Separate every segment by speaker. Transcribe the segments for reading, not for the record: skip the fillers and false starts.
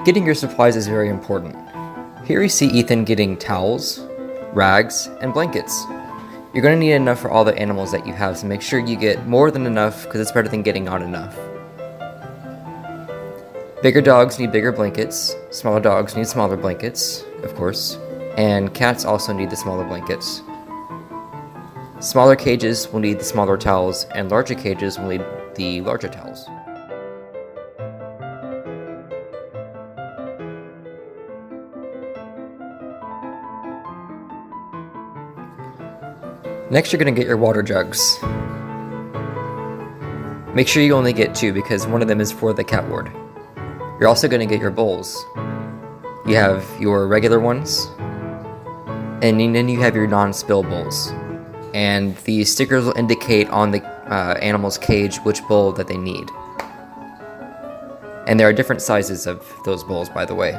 Speaker 1: Getting your supplies is very important. Here you see Ethan getting towels, rags, and blankets. You're going to need enough for all the animals that you have, so make sure you get more than enough because it's better than getting not enough. Bigger dogs need bigger blankets, smaller dogs need smaller blankets, of course, and cats also need the smaller blankets. Smaller cages will need the smaller towels, and larger cages will need the larger towels. Next, you're going to get your water jugs. Make sure you only get 2 because one of them is for the cat ward. You're also going to get your bowls. You have your regular ones, and then you have your non-spill bowls. And the stickers will indicate on the animal's cage which bowl that they need. And there are different sizes of those bowls, by the way.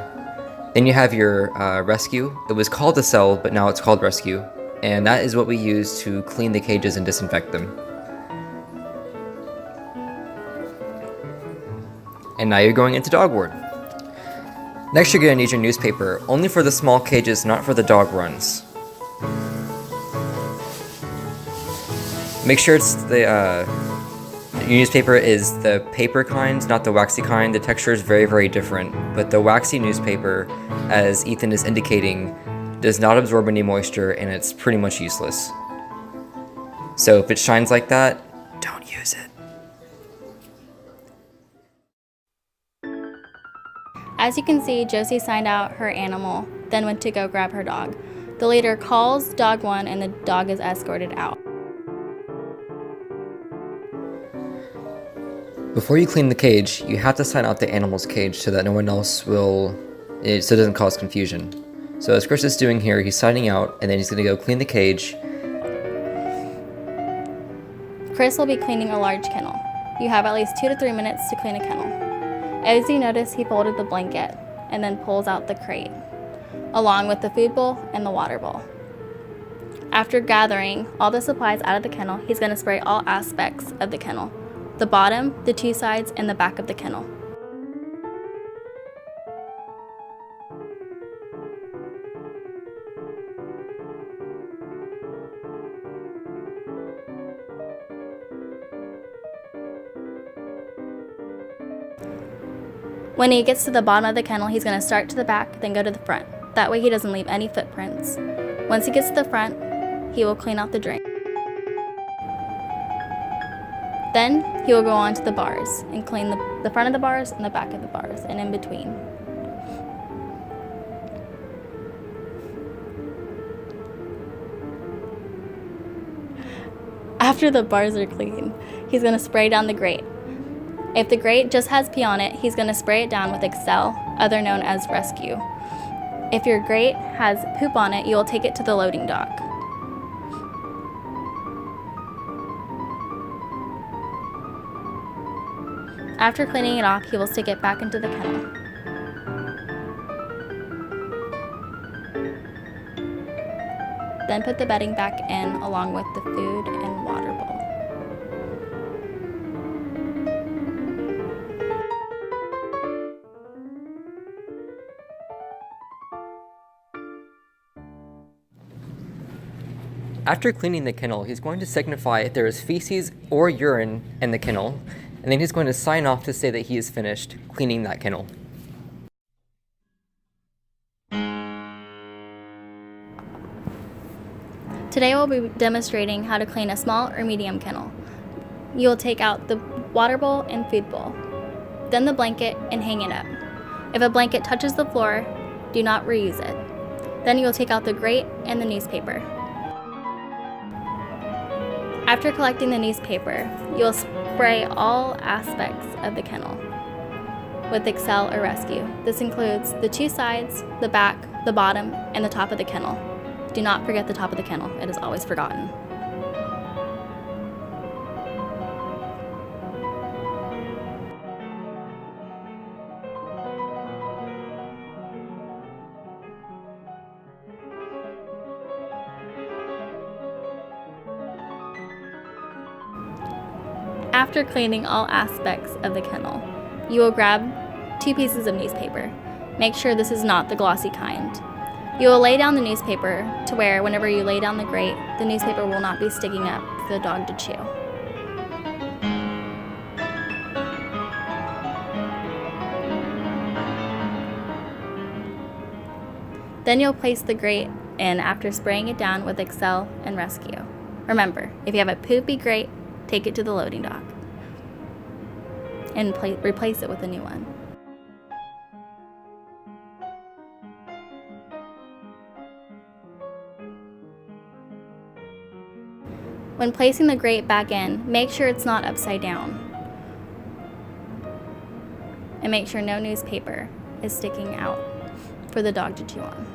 Speaker 1: Then you have your rescue. It was called a cell, but now it's called rescue. And that is what we use to clean the cages and disinfect them. And now you're going into dog ward. Next you're going to need your newspaper, only for the small cages, not for the dog runs. Make sure it's your newspaper is the paper kind, not the waxy kind. The texture is very, very different, but the waxy newspaper, as Ethan is indicating, does not absorb any moisture and it's pretty much useless. So if it shines like that, don't use it.
Speaker 2: As you can see, Josie signed out her animal, then went to go grab her dog. The leader calls dog 1 and the dog is escorted out.
Speaker 1: Before you clean the cage, you have to sign out the animal's cage so that no one else so it doesn't cause confusion. So as Chris is doing here, he's signing out and then he's going to go clean the cage.
Speaker 2: Chris will be cleaning a large kennel. You have at least 2 to 3 minutes to clean a kennel. As you notice, he folded the blanket and then pulls out the crate, along with the food bowl and the water bowl. After gathering all the supplies out of the kennel, he's going to spray all aspects of the kennel: the bottom, the 2 sides, and the back of the kennel. When he gets to the bottom of the kennel, he's going to start to the back, then go to the front. That way he doesn't leave any footprints. Once he gets to the front, he will clean out the drain. Then he will go on to the bars and clean the front of the bars and the back of the bars and in between. After the bars are clean, he's going to spray down the grate. If the grate just has pee on it, he's going to spray it down with Excel, other known as Rescue. If your grate has poop on it, you will take it to the loading dock. After cleaning it off, he will stick it back into the kennel. Then put the bedding back in along with the food and water bowl.
Speaker 1: After cleaning the kennel, he's going to signify if there is feces or urine in the kennel, and then he's going to sign off to say that he is finished cleaning that kennel.
Speaker 2: Today we'll be demonstrating how to clean a small or medium kennel. You will take out the water bowl and food bowl, then the blanket and hang it up. If a blanket touches the floor, do not reuse it. Then you will take out the grate and the newspaper. After collecting the newspaper, you will spray all aspects of the kennel with Excel or Rescue. This includes the 2 sides, the back, the bottom, and the top of the kennel. Do not forget the top of the kennel. It is always forgotten. After cleaning all aspects of the kennel, you will grab 2 pieces of newspaper. Make sure this is not the glossy kind. You will lay down the newspaper to where whenever you lay down the grate, the newspaper will not be sticking up for the dog to chew. Then you'll place the grate in after spraying it down with Excel and Rescue. Remember, if you have a poopy grate, take it to the loading dock and replace it with a new one. When placing the grate back in, make sure it's not upside down. And make sure no newspaper is sticking out for the dog to chew on.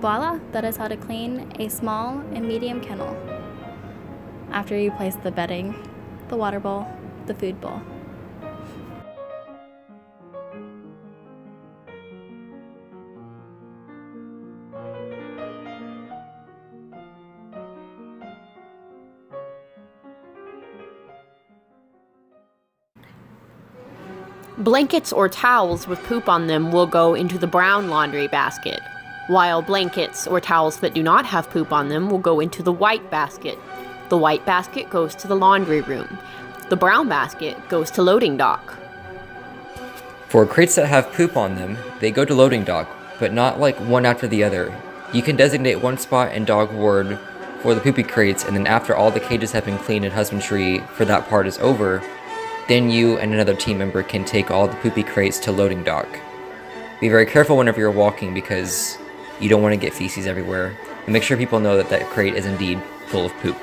Speaker 2: Voila, that is how to clean a small and medium kennel after you place the bedding, the water bowl, the food bowl.
Speaker 3: Blankets or towels with poop on them will go into the brown laundry basket, while blankets or towels that do not have poop on them will go into the white basket. The white basket goes to the laundry room. The brown basket goes to loading dock.
Speaker 1: For crates that have poop on them, they go to loading dock, but not like one after the other. You can designate one spot in dog ward for the poopy crates, and then after all the cages have been cleaned and husbandry for that part is over, then you and another team member can take all the poopy crates to loading dock. Be very careful whenever you're walking because you don't want to get feces everywhere, and make sure people know that that crate is indeed full of poop.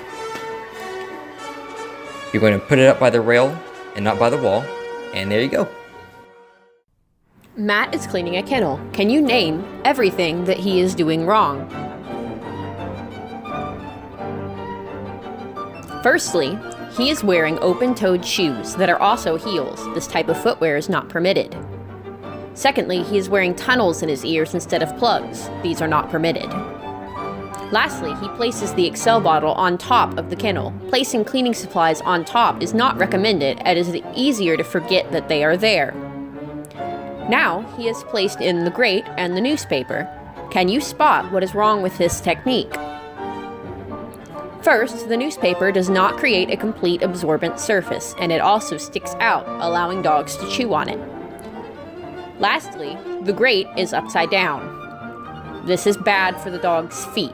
Speaker 1: You're going to put it up by the rail and not by the wall, and there you go.
Speaker 3: Matt is cleaning a kennel. Can you name everything that he is doing wrong? Firstly, he is wearing open-toed shoes that are also heels. This type of footwear is not permitted. Secondly, he is wearing tunnels in his ears instead of plugs. These are not permitted. Lastly, he places the Excel bottle on top of the kennel. Placing cleaning supplies on top is not recommended as it is easier to forget that they are there. Now, he has placed in the grate and the newspaper. Can you spot what is wrong with this technique? First, the newspaper does not create a complete absorbent surface, and it also sticks out, allowing dogs to chew on it. Lastly, the grate is upside down. This is bad for the dog's feet.